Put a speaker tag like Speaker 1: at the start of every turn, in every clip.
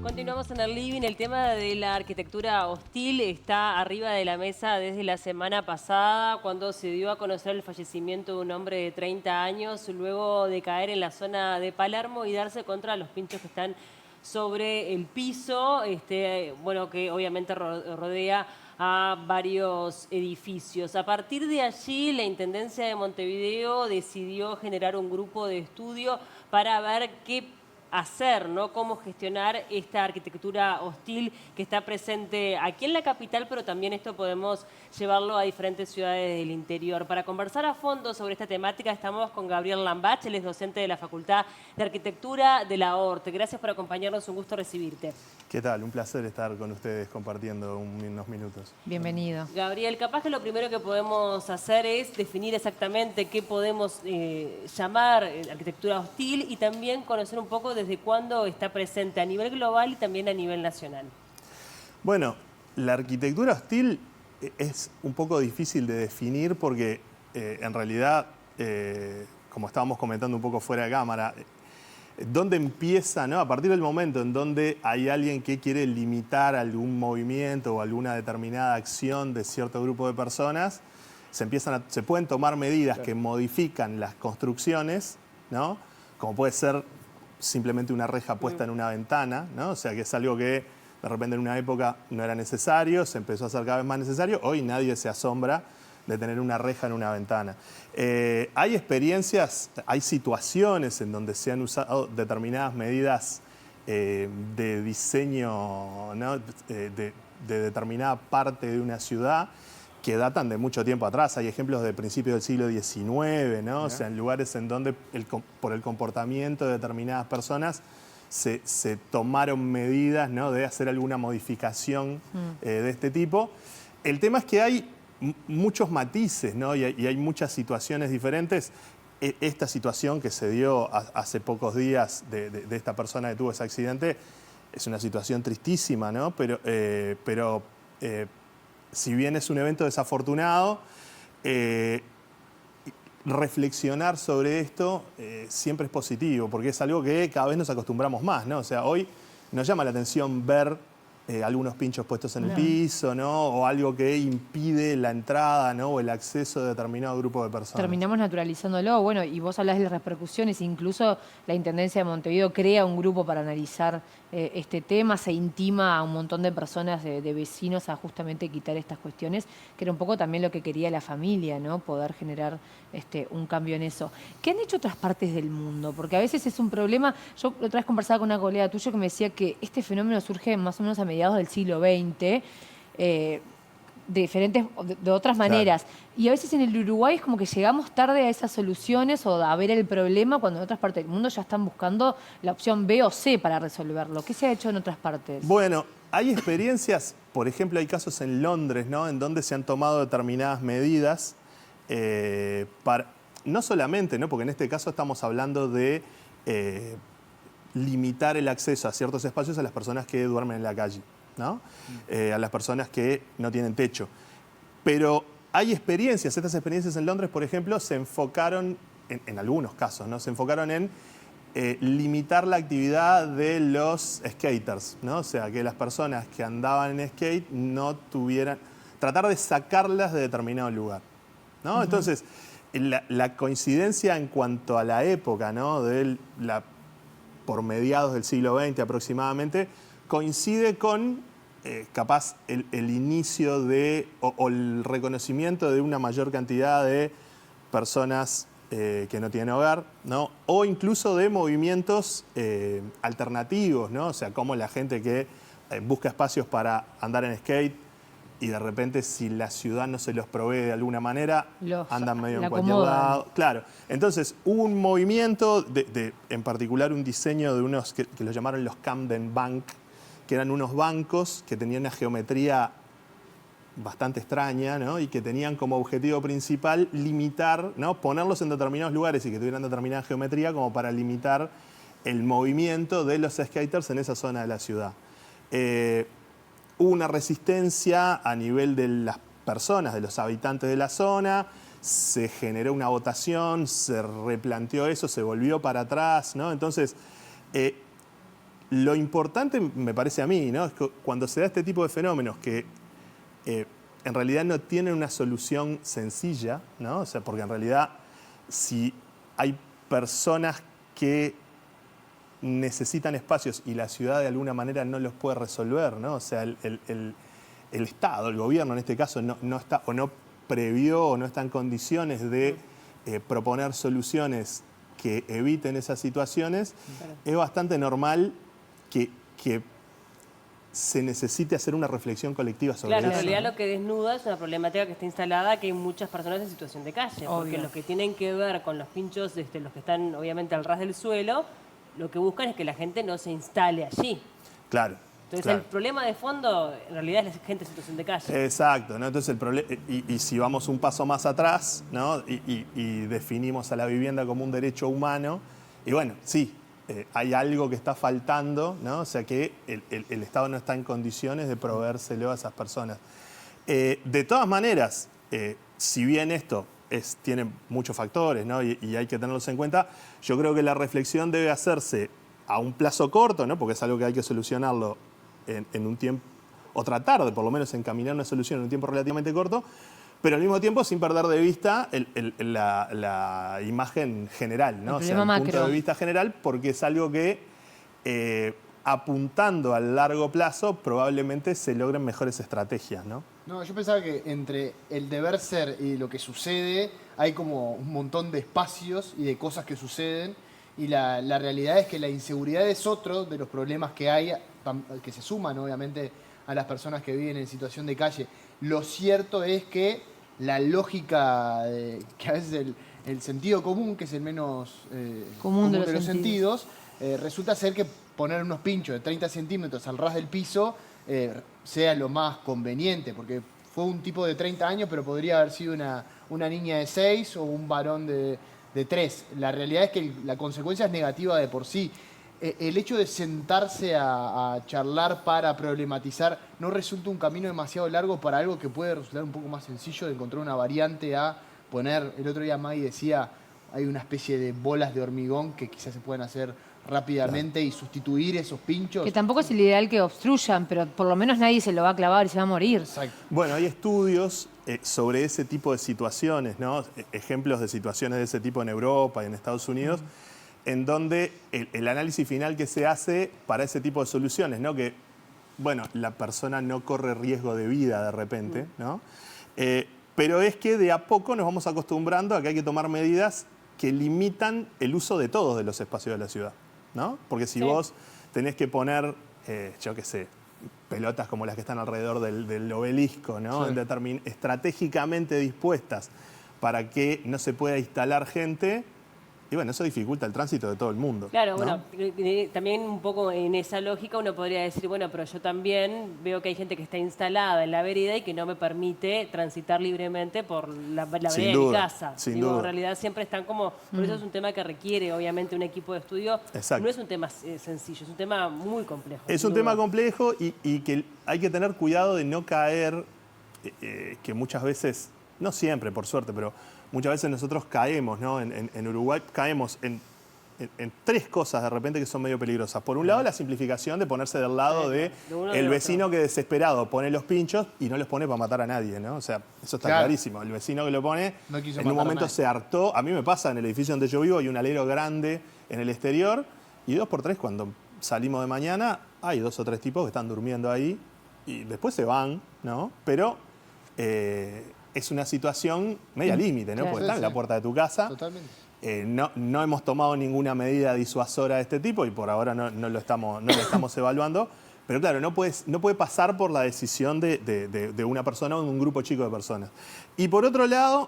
Speaker 1: Continuamos en el living. El tema de la arquitectura hostil está arriba de la mesa desde la semana pasada, cuando se dio a conocer el fallecimiento de un hombre de 30 años, luego de caer en la zona de Palermo y darse contra los pinchos que están sobre el piso, bueno, que obviamente rodea a varios edificios. A partir de allí, la Intendencia de Montevideo decidió generar un grupo de estudio para ver qué hacer, ¿no? Cómo gestionar esta arquitectura hostil que está presente aquí en la capital, pero también esto podemos llevarlo a diferentes ciudades del interior. Para conversar a fondo sobre esta temática estamos con Gabriel Lambach, él es docente de la Facultad de Arquitectura de la ORT. Gracias por acompañarnos, un gusto recibirte.
Speaker 2: ¿Qué tal? Un placer estar con ustedes compartiendo unos minutos.
Speaker 3: Bienvenido.
Speaker 1: Gabriel, capaz que lo primero que podemos hacer es definir exactamente qué podemos llamar arquitectura hostil y también conocer un poco desde cuándo está presente a nivel global y también a nivel nacional.
Speaker 2: Bueno, la arquitectura hostil es un poco difícil de definir porque en realidad, como estábamos comentando un poco fuera de cámara, ¿dónde empieza, ¿no? A partir del momento en donde hay alguien que quiere limitar algún movimiento o alguna determinada acción de cierto grupo de personas, se pueden tomar medidas que modifican las construcciones, ¿no? Como puede ser simplemente una reja puesta en una ventana, ¿no? O sea, que es algo que de repente en una época no era necesario, se empezó a hacer cada vez más necesario, hoy nadie se asombra de tener una reja en una ventana. Hay experiencias, hay situaciones en donde se han usado determinadas medidas de diseño, ¿no? de determinada parte de una ciudad que datan de mucho tiempo atrás. Hay ejemplos de principios del siglo XIX, ¿no? O sea, en lugares en donde por el comportamiento de determinadas personas se tomaron medidas, ¿no? De hacer alguna modificación de este tipo. El tema es que hay muchos matices, ¿no? y hay muchas situaciones diferentes. Esta situación que se dio hace pocos días de esta persona que tuvo ese accidente es una situación tristísima, ¿no? Pero si bien es un evento desafortunado, reflexionar sobre esto siempre es positivo, porque es algo que cada vez nos acostumbramos más, ¿no? O sea, hoy nos llama la atención ver algunos pinchos puestos en el piso, ¿no? O algo que impide la entrada, ¿no? O el acceso de determinado grupo de personas.
Speaker 3: Terminamos naturalizándolo, bueno, y vos hablás de las repercusiones, incluso la Intendencia de Montevideo crea un grupo para analizar este tema, se intima a un montón de personas, de vecinos, a justamente quitar estas cuestiones, que era un poco también lo que quería la familia, ¿no? Poder generar un cambio en eso. ¿Qué han hecho otras partes del mundo? Porque a veces es un problema. Yo otra vez conversaba con una colega tuya que me decía que este fenómeno surge más o menos a mediados del siglo XX, de otras maneras. Claro. Y a veces en el Uruguay es como que llegamos tarde a esas soluciones o a ver el problema cuando en otras partes del mundo ya están buscando la opción B o C para resolverlo. ¿Qué se ha hecho en otras partes?
Speaker 2: Bueno, hay experiencias, por ejemplo, hay casos en Londres, ¿no? En donde se han tomado determinadas medidas no solamente, ¿no? Porque en este caso estamos hablando de limitar el acceso a ciertos espacios a las personas que duermen en la calle, ¿no? A las personas que no tienen techo. Pero hay experiencias, estas experiencias en Londres, por ejemplo, se enfocaron, en algunos casos, ¿no? Se enfocaron en limitar la actividad de los skaters, ¿no? O sea, que las personas que andaban en skate no tuvieran, tratar de sacarlas de determinado lugar, ¿no? Entonces, la coincidencia en cuanto a la época, ¿no? Por mediados del siglo XX aproximadamente, coincide con capaz el inicio o el reconocimiento de una mayor cantidad de personas que no tienen hogar, ¿no? O incluso de movimientos alternativos, ¿no? O sea, como la gente que busca espacios para andar en skate y de repente si la ciudad no se los provee de alguna manera, andan medio en cualquier lado. Claro. Entonces hubo un movimiento, en particular un diseño de unos que los llamaron los Camden Bank, que eran unos bancos que tenían una geometría bastante extraña, ¿no? Y que tenían como objetivo principal limitar, ¿no? Ponerlos en determinados lugares y que tuvieran determinada geometría como para limitar el movimiento de los skaters en esa zona de la ciudad. Hubo una resistencia a nivel de las personas, de los habitantes de la zona, se generó una votación, se replanteó eso, se volvió para atrás, ¿no? Entonces, lo importante, me parece a mí, ¿no? Es que cuando se da este tipo de fenómenos que en realidad no tienen una solución sencilla, ¿no? O sea, porque en realidad si hay personas que necesitan espacios y la ciudad de alguna manera no los puede resolver, ¿no? O sea, el Estado, el gobierno en este caso, no está o no previó o no está en condiciones de proponer soluciones que eviten esas situaciones, es bastante normal que se necesite hacer una reflexión colectiva sobre
Speaker 1: Claro,
Speaker 2: eso.
Speaker 1: en realidad
Speaker 2: ¿no?
Speaker 1: lo que desnuda es una problemática que está instalada, que hay muchas personas en situación de calle. Porque
Speaker 3: Obvio.
Speaker 1: los que tienen que ver con los pinchos, los que están obviamente al ras del suelo, lo que buscan es que la gente no se instale allí.
Speaker 2: Claro.
Speaker 1: Entonces
Speaker 2: claro.
Speaker 1: el problema de fondo en realidad es la gente en situación de calle.
Speaker 2: Exacto, ¿no? Entonces y si vamos un paso más atrás, ¿no? y definimos a la vivienda como un derecho humano, y bueno, sí, hay algo que está faltando, ¿no? O sea que el Estado no está en condiciones de proveérselo a esas personas. De todas maneras, si bien esto tiene muchos factores, ¿no? y hay que tenerlos en cuenta, yo creo que la reflexión debe hacerse a un plazo corto, ¿no? Porque es algo que hay que solucionarlo en un tiempo, o tratar de por lo menos encaminar una solución en un tiempo relativamente corto, pero al mismo tiempo sin perder de vista la imagen general, ¿no?
Speaker 3: El
Speaker 2: O sea,
Speaker 3: problema
Speaker 2: el punto
Speaker 3: macro.
Speaker 2: de vista general, porque es algo que apuntando al largo plazo probablemente se logren mejores estrategias, ¿no?
Speaker 4: No, yo pensaba que entre el deber ser y lo que sucede hay como un montón de espacios y de cosas que suceden, y la realidad es que la inseguridad es otro de los problemas que hay, que se suman obviamente a las personas que viven en situación de calle. Lo cierto es que la lógica, que a veces el sentido común, que es el menos
Speaker 3: Común de los
Speaker 4: sentidos, resulta ser que poner unos pinchos de 30 centímetros al ras del piso sea lo más conveniente, porque fue un tipo de 30 años, pero podría haber sido una niña de 6 o un varón de 3. La realidad es que la consecuencia es negativa de por sí. El hecho de sentarse a charlar para problematizar no resulta un camino demasiado largo para algo que puede resultar un poco más sencillo de encontrar una variante a poner. El otro día Maggie decía, hay una especie de bolas de hormigón que quizás se pueden hacer rápidamente y sustituir esos pinchos.
Speaker 3: Que tampoco es el ideal que obstruyan, pero por lo menos nadie se lo va a clavar y se va a morir.
Speaker 4: Exacto.
Speaker 2: Bueno, hay estudios sobre ese tipo de situaciones, ¿no? Ejemplos de situaciones de ese tipo en Europa y en Estados Unidos, en donde el análisis final que se hace para ese tipo de soluciones, ¿no? Que, bueno, la persona no corre riesgo de vida de repente, ¿no? Pero es que de a poco nos vamos acostumbrando a que hay que tomar medidas que limitan el uso de todos de los espacios de la ciudad, ¿no? Porque si vos tenés que poner, yo qué sé, pelotas como las que están alrededor del obelisco, ¿no?
Speaker 4: Sí.
Speaker 2: Estratégicamente dispuestas para que no se pueda instalar gente, y bueno, eso dificulta el tránsito de todo el mundo.
Speaker 1: Claro,
Speaker 2: ¿no?
Speaker 1: bueno, también un poco en esa lógica uno podría decir, bueno, pero yo también veo que hay gente que está instalada en la vereda y que no me permite transitar libremente por la vereda de mi casa.
Speaker 2: Sin
Speaker 1: Digo,
Speaker 2: duda.
Speaker 1: en realidad siempre están como, por eso es un tema que requiere obviamente un equipo de estudio.
Speaker 2: Exacto.
Speaker 1: No es un tema sencillo, es un tema muy complejo.
Speaker 2: Es
Speaker 1: sin
Speaker 2: un tema
Speaker 1: duda.
Speaker 2: complejo y que hay que tener cuidado de no caer, que muchas veces, no siempre por suerte, pero muchas veces nosotros caemos, ¿no? En Uruguay caemos en tres cosas de repente que son medio peligrosas. Por un lado, la simplificación de ponerse del lado
Speaker 1: De uno y del
Speaker 2: el
Speaker 1: otro.
Speaker 2: vecino que desesperado pone los pinchos y no los pone para matar a nadie, ¿no? O sea, eso está
Speaker 4: Claro.
Speaker 2: clarísimo. El vecino que lo pone,
Speaker 4: No quiso
Speaker 2: en un
Speaker 4: matar a
Speaker 2: momento
Speaker 4: nadie.
Speaker 2: se hartó. A mí me pasa en el edificio donde yo vivo, hay un alero grande en el exterior y 2 por 3 cuando salimos de mañana hay 2 o 3 tipos que están durmiendo ahí y después se van, ¿no? Pero es una situación media límite, ¿no?
Speaker 3: Claro.
Speaker 2: Porque
Speaker 4: Sí,
Speaker 2: están en la
Speaker 4: sí.
Speaker 2: puerta de tu casa.
Speaker 4: Totalmente.
Speaker 2: No hemos tomado ninguna medida disuasora de este tipo y por ahora no lo estamos evaluando. Pero claro, no puede pasar por la decisión de una persona o de un grupo chico de personas. Y por otro lado,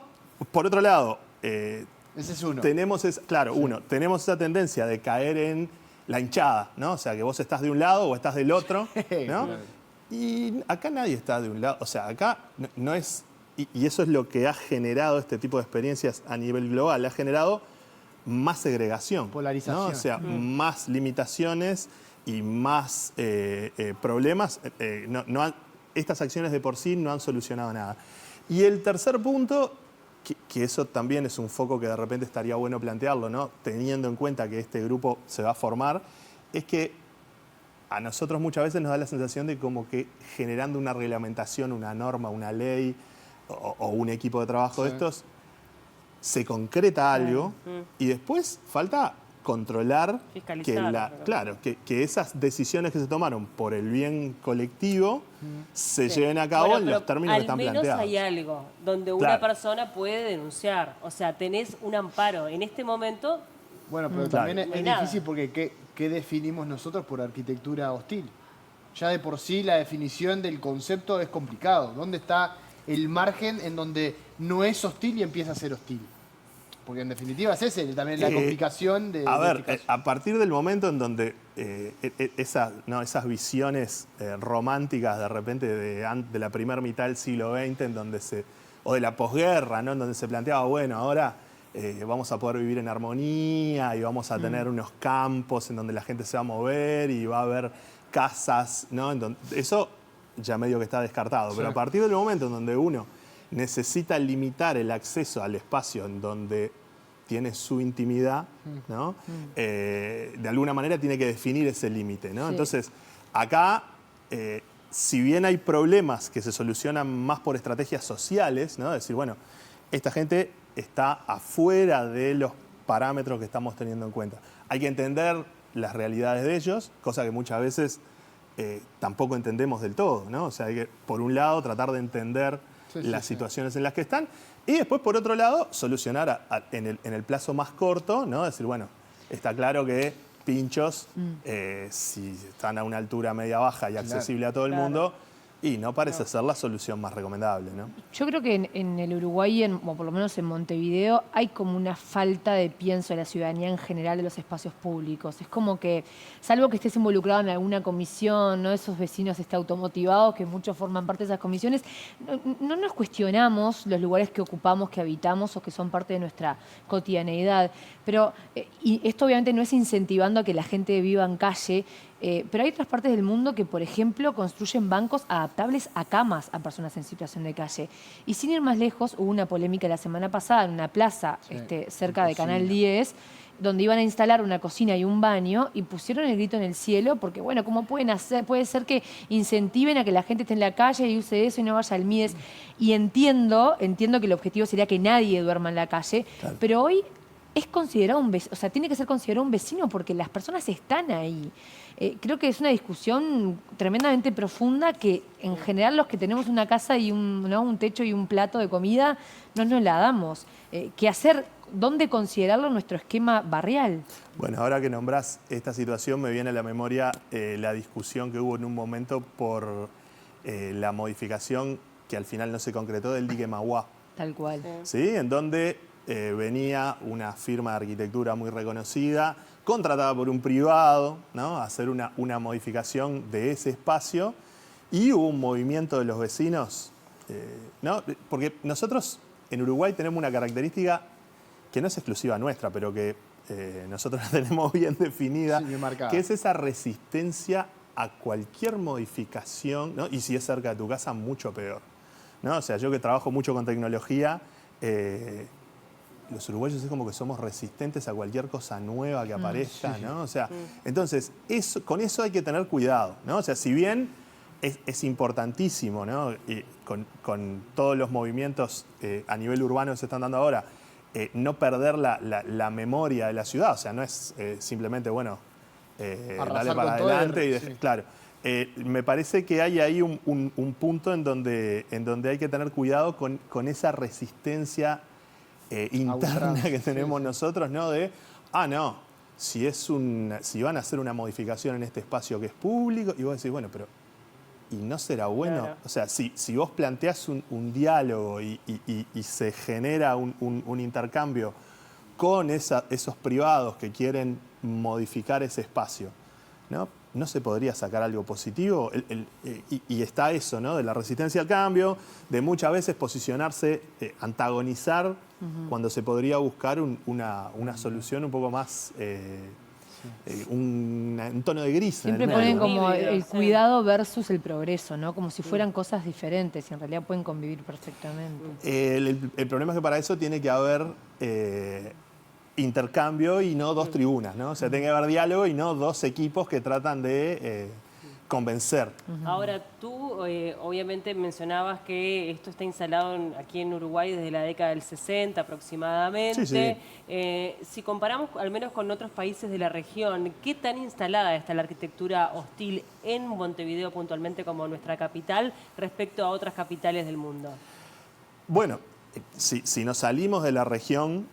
Speaker 4: Ese es uno.
Speaker 2: tenemos esa tendencia de caer en la hinchada, ¿no? O sea, que vos estás de un lado o estás del otro, ¿no?
Speaker 4: Claro.
Speaker 2: Y acá nadie está de un lado, o sea, acá no es... Y eso es lo que ha generado este tipo de experiencias a nivel global, ha generado más segregación.
Speaker 4: Polarización.
Speaker 2: ¿no? O sea, más limitaciones y más problemas. Estas acciones de por sí no han solucionado nada. Y el tercer punto, que eso también es un foco que de repente estaría bueno plantearlo, ¿no? Teniendo en cuenta que este grupo se va a formar, es que a nosotros muchas veces nos da la sensación de como que generando una reglamentación, una norma, una ley o un equipo de trabajo de estos, se concreta algo y después falta controlar que esas decisiones que se tomaron por el bien colectivo se lleven a cabo en los términos que están planteados.
Speaker 1: Al menos hay algo donde una persona puede denunciar. O sea, tenés un amparo. En este momento...
Speaker 4: Bueno, pero también es difícil porque ¿qué definimos nosotros por arquitectura hostil? Ya de por sí la definición del concepto es complicado. ¿Dónde está el margen en donde no es hostil y empieza a ser hostil? Porque en definitiva es ese también la complicación de...
Speaker 2: A ver, a partir del momento en donde esas visiones románticas de repente de la primera mitad del siglo XX, en donde o de la posguerra, ¿no? En donde se planteaba, bueno, ahora vamos a poder vivir en armonía y vamos a tener unos campos en donde la gente se va a mover y va a haber casas, ¿no? Eso ya medio que está descartado. Sí. Pero a partir del momento en donde uno necesita limitar el acceso al espacio en donde tiene su intimidad, ¿no? De alguna manera tiene que definir ese límite, ¿no? Sí. Entonces, acá, si bien hay problemas que se solucionan más por estrategias sociales, ¿no? Es decir, bueno, esta gente está afuera de los parámetros que estamos teniendo en cuenta. Hay que entender las realidades de ellos, cosa que muchas veces tampoco entendemos del todo, ¿no? O sea, hay que, por un lado, tratar de entender las situaciones en las que están y después, por otro lado, solucionar en el plazo más corto, ¿no? Decir, bueno, está claro que pinchos, si están a una altura media-baja y accesible a todo el mundo, y no parece ser la solución más recomendable, ¿no?
Speaker 3: Yo creo que en el Uruguay, o por lo menos en Montevideo, hay como una falta de pienso de la ciudadanía en general de los espacios públicos. Es como que, salvo que estés involucrado en alguna comisión, ¿no? Esos vecinos automotivados, que muchos forman parte de esas comisiones, no nos cuestionamos los lugares que ocupamos, que habitamos o que son parte de nuestra cotidianeidad. Pero, y esto obviamente no es incentivando a que la gente viva en calle, pero hay otras partes del mundo que, por ejemplo, construyen bancos adaptables a camas a personas en situación de calle. Y sin ir más lejos, hubo una polémica la semana pasada en una plaza cerca de Canal 10, donde iban a instalar una cocina y un baño y pusieron el grito en el cielo porque, bueno, ¿cómo puede ser que incentiven a que la gente esté en la calle y use eso y no vaya al MIDES? Y entiendo que el objetivo sería que nadie duerma en la calle, pero hoy es considerado un vecino, o sea, tiene que ser considerado un vecino porque las personas están ahí. Creo que es una discusión tremendamente profunda que en general los que tenemos una casa y un techo y un plato de comida no nos la damos. ¿Qué hacer? ¿Dónde considerarlo en nuestro esquema barrial?
Speaker 2: Bueno, ahora que nombrás esta situación me viene a la memoria la discusión que hubo en un momento por la modificación que al final no se concretó del dique Mauá.
Speaker 3: Tal cual.
Speaker 2: ¿Sí? En donde venía una firma de arquitectura muy reconocida, contratada por un privado, ¿no? A hacer una modificación de ese espacio y hubo un movimiento de los vecinos, ¿no? Porque nosotros en Uruguay tenemos una característica que no es exclusiva nuestra, pero que nosotros la tenemos bien definida, que es esa resistencia a cualquier modificación, ¿no? Y si es cerca de tu casa, mucho peor, ¿no? O sea, yo que trabajo mucho con tecnología, los uruguayos es como que somos resistentes a cualquier cosa nueva que aparezca, ¿no? O sea, entonces, con eso hay que tener cuidado, ¿no? O sea, si bien es importantísimo, ¿no? Y con todos los movimientos a nivel urbano que se están dando ahora, no perder la memoria de la ciudad, o sea, no es simplemente, bueno, dale para adelante. Claro, me parece que hay ahí un punto en donde hay que tener cuidado con esa resistencia interna que tenemos nosotros, ¿no? No, si van a hacer una modificación en este espacio que es público, y vos decís, bueno, pero ¿y no será bueno? Claro. O sea, si vos planteás un diálogo y se genera un intercambio con esos privados que quieren modificar ese espacio, ¿no se podría sacar algo positivo? Y está eso, ¿no? De la resistencia al cambio, de muchas veces posicionarse, antagonizar, cuando se podría buscar una solución un poco más, un tono de gris.
Speaker 3: Siempre ponen como el cuidado versus el progreso, ¿no? Como si fueran cosas diferentes y en realidad pueden convivir perfectamente.
Speaker 2: El problema es que para eso tiene que haber intercambio y no dos tribunas, ¿no? O sea, tiene que haber diálogo y no dos equipos que tratan de convencer.
Speaker 1: Ahora, tú obviamente mencionabas que esto está instalado aquí en Uruguay desde la década del 60 aproximadamente.
Speaker 2: Sí,
Speaker 1: Si comparamos al menos con otros países de la región, ¿qué tan instalada está la arquitectura hostil en Montevideo puntualmente como nuestra capital respecto a otras capitales del mundo?
Speaker 2: Bueno, si nos salimos de la región,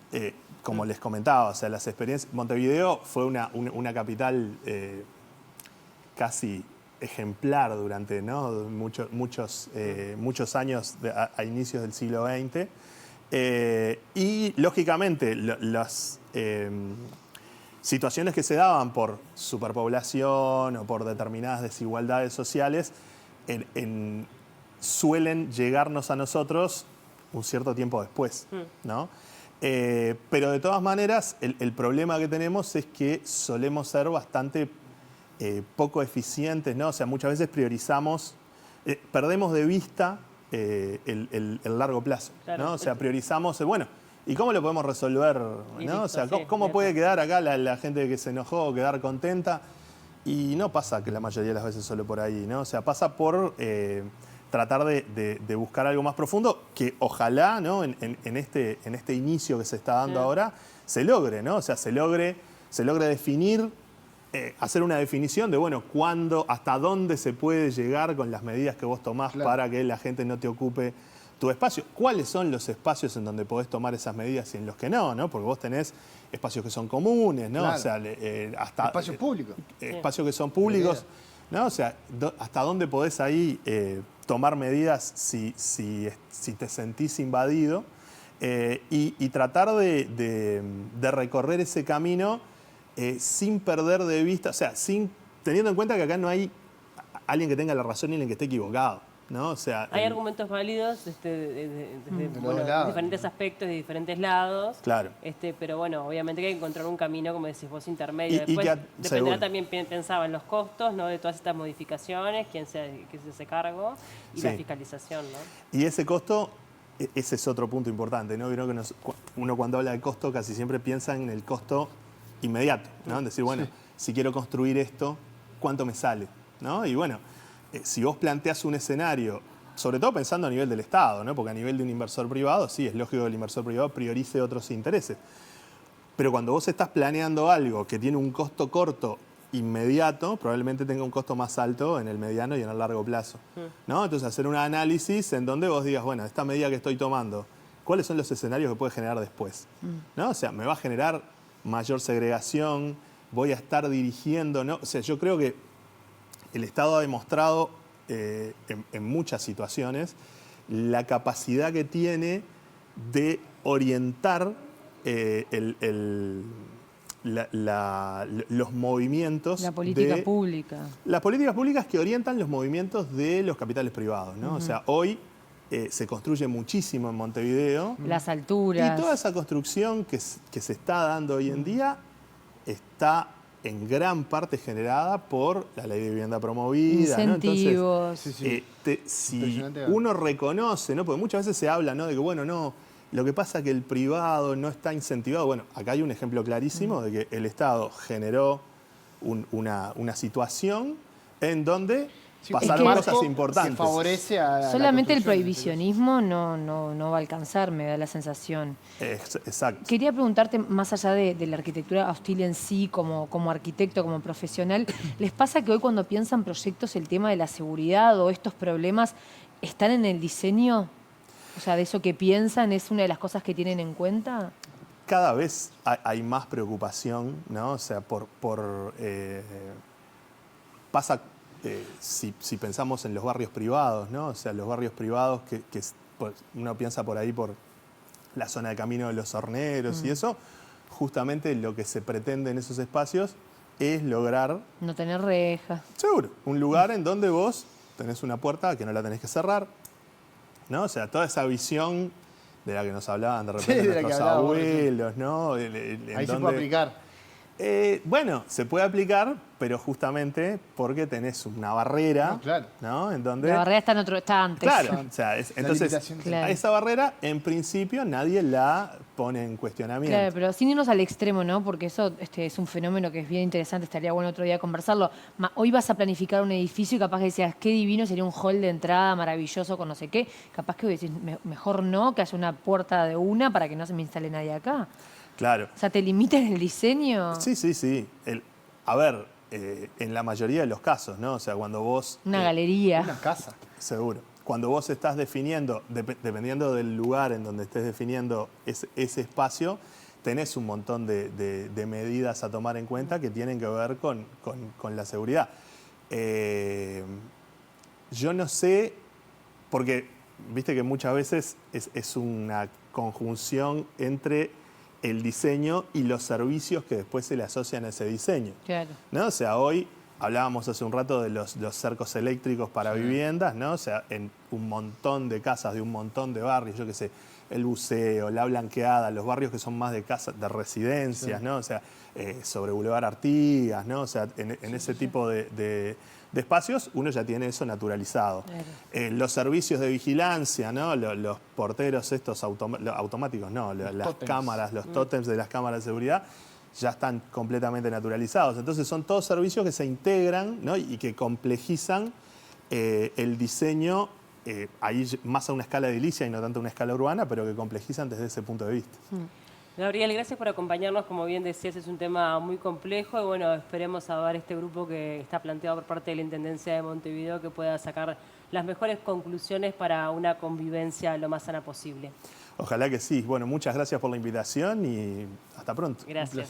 Speaker 2: como les comentaba, o sea, las experiencias... Montevideo fue una capital casi ejemplar durante, ¿no?, muchos años a inicios del siglo XX. Y, lógicamente, las situaciones que se daban por superpoblación o por determinadas desigualdades sociales suelen llegarnos a nosotros un cierto tiempo después, ¿no? Pero de todas maneras, el problema que tenemos es que solemos ser bastante poco eficientes, ¿no? O sea, muchas veces priorizamos, perdemos de vista el largo plazo,
Speaker 1: Claro.
Speaker 2: ¿no? O sea, priorizamos, bueno, ¿y cómo lo podemos resolver?
Speaker 1: Y
Speaker 2: ¿No?
Speaker 1: listo,
Speaker 2: O sea,
Speaker 1: sí,
Speaker 2: ¿cómo puede quedar acá la gente que se enojó, quedar contenta? Y no pasa que la mayoría de las veces solo por ahí, ¿no? O sea, pasa por tratar de buscar algo más profundo que ojalá, ¿no?, en este inicio que se está dando ahora se logre, ¿no? O sea, se logre definir, hacer una definición de, bueno, cuándo, hasta dónde se puede llegar con las medidas que vos tomás para que la gente no te ocupe tu espacio. ¿Cuáles son los espacios en donde podés tomar esas medidas y en los que no, ¿no? Porque vos tenés espacios que son comunes, ¿no?
Speaker 4: Claro.
Speaker 2: O sea, hasta...
Speaker 4: Espacios públicos.
Speaker 2: Espacios que son públicos, ¿no? O sea, hasta dónde podés ahí tomar medidas si te sentís invadido y tratar de recorrer ese camino sin perder de vista, o sea, teniendo en cuenta que acá no hay alguien que tenga la razón y alguien que esté equivocado, ¿no? O sea,
Speaker 1: Hay argumentos válidos de
Speaker 4: los lados,
Speaker 1: diferentes aspectos, de diferentes lados.
Speaker 2: Claro.
Speaker 1: Pero bueno, obviamente que hay que encontrar un camino, como decís vos, intermedio.
Speaker 2: Y
Speaker 1: Después
Speaker 2: que,
Speaker 1: dependerá
Speaker 2: seguro.
Speaker 1: también, pensaba en los costos, ¿no?, de todas estas modificaciones, quién se hace cargo y la
Speaker 2: Sí.
Speaker 1: fiscalización, ¿no?
Speaker 2: Y ese costo, ese es otro punto importante, ¿no? Vieron que uno cuando habla de costo casi siempre piensa en el costo inmediato, ¿no? En decir, bueno, si quiero construir esto, ¿cuánto me sale? ¿No? Y bueno, si vos planteás un escenario, sobre todo pensando a nivel del Estado, ¿no? Porque a nivel de un inversor privado, sí, es lógico que el inversor privado priorice otros intereses. Pero cuando vos estás planeando algo que tiene un costo corto inmediato, probablemente tenga un costo más alto en el mediano y en el largo plazo, ¿no? Entonces, hacer un análisis en donde vos digas, bueno, esta medida que estoy tomando, ¿cuáles son los escenarios que puede generar después? ¿No? O sea, ¿me va a generar mayor segregación? ¿Voy a estar dirigiendo? ¿No? O sea, yo creo que el Estado ha demostrado en muchas situaciones la capacidad que tiene de orientar los movimientos.
Speaker 3: La política pública.
Speaker 2: Las políticas públicas que orientan los movimientos de los capitales privados, ¿no? O sea, hoy se construye muchísimo en Montevideo.
Speaker 3: Las alturas.
Speaker 2: Y toda esa construcción que se está dando hoy en día está en gran parte generada por la ley de vivienda promovida, ¿no?
Speaker 3: Incentivos.
Speaker 2: Entonces, si
Speaker 4: Impresionante.
Speaker 2: uno reconoce, ¿no? Porque muchas veces se habla, ¿no?, de que, bueno, no, lo que pasa es que el privado no está incentivado. Bueno, acá hay un ejemplo clarísimo de que el Estado generó una situación en donde pasaron
Speaker 3: es que
Speaker 2: cosas importantes.
Speaker 4: Que favorece a la
Speaker 3: Solamente el
Speaker 4: construcción,
Speaker 3: prohibicionismo no va a alcanzar, me da la sensación.
Speaker 2: Exacto.
Speaker 3: Quería preguntarte, más allá de la arquitectura hostil en sí, como arquitecto, como profesional, ¿les pasa que hoy cuando piensan proyectos el tema de la seguridad o estos problemas están en el diseño? O sea, de eso que piensan, ¿es una de las cosas que tienen en cuenta?
Speaker 2: Cada vez hay más preocupación, ¿no? O sea, pasa, si pensamos en los barrios privados, ¿no? O sea, los barrios privados que pues, uno piensa por ahí, por la zona de Camino de los Horneros y eso, justamente lo que se pretende en esos espacios es lograr,
Speaker 3: No tener reja.
Speaker 2: seguro, un lugar en donde vos tenés una puerta que no la tenés que cerrar, ¿no? O sea, toda esa visión de la que nos hablaban de repente
Speaker 4: Sí, de la que
Speaker 2: nuestros
Speaker 4: hablábamos
Speaker 2: abuelos, ¿no? En
Speaker 4: Ahí se
Speaker 2: donde-
Speaker 4: puede aplicar.
Speaker 2: Bueno, se puede aplicar, pero justamente porque tenés una barrera,
Speaker 4: No, claro.
Speaker 2: ¿no? En donde...
Speaker 3: La barrera está antes.
Speaker 2: Claro, o sea, entonces
Speaker 4: limitación.
Speaker 3: Claro.
Speaker 2: a esa barrera, en principio, nadie la pone en cuestionamiento.
Speaker 3: Claro, pero sin irnos al extremo, ¿no? Porque eso es un fenómeno que es bien interesante, estaría bueno otro día conversarlo. Hoy vas a planificar un edificio y capaz que decías, qué divino, sería un hall de entrada maravilloso con no sé qué. Capaz que hoy decís, mejor no, que haya una puerta de una para que no se me instale nadie acá.
Speaker 2: Claro.
Speaker 3: O sea, ¿te limitas en el diseño?
Speaker 2: Sí, sí, sí. A ver, en la mayoría de los casos, ¿no? O sea, cuando vos...
Speaker 3: Una galería.
Speaker 4: Una casa.
Speaker 2: Seguro. Cuando vos estás definiendo, dependiendo del lugar en donde estés definiendo ese espacio, tenés un montón de medidas a tomar en cuenta que tienen que ver con la seguridad. Yo no sé, porque viste que muchas veces es una conjunción entre el diseño y los servicios que después se le asocian a ese diseño.
Speaker 3: Claro.
Speaker 2: ¿No? O sea, hoy hablábamos hace un rato de los cercos eléctricos para viviendas, ¿no? O sea, en un montón de casas de un montón de barrios, yo qué sé, el buceo, la blanqueada, los barrios que son más de casas, de residencias, ¿no? O sea, sobre Boulevard Artigas, ¿no? O sea, en ese tipo de espacios uno ya tiene eso naturalizado.
Speaker 3: Claro.
Speaker 2: Los servicios de vigilancia, ¿no? Los porteros estos automáticos, no, las
Speaker 4: tótems.
Speaker 2: cámaras, los tótems de las cámaras de seguridad ya están completamente naturalizados. Entonces son todos servicios que se integran, ¿no? Y que complejizan el diseño, ahí más a una escala edilicia y no tanto a una escala urbana, pero que complejizan desde ese punto de vista.
Speaker 1: Gabriel, gracias por acompañarnos. Como bien decías, es un tema muy complejo y bueno, esperemos a ver este grupo que está planteado por parte de la Intendencia de Montevideo que pueda sacar las mejores conclusiones para una convivencia lo más sana posible.
Speaker 2: Ojalá que sí. Bueno, muchas gracias por la invitación y hasta pronto.
Speaker 1: Gracias.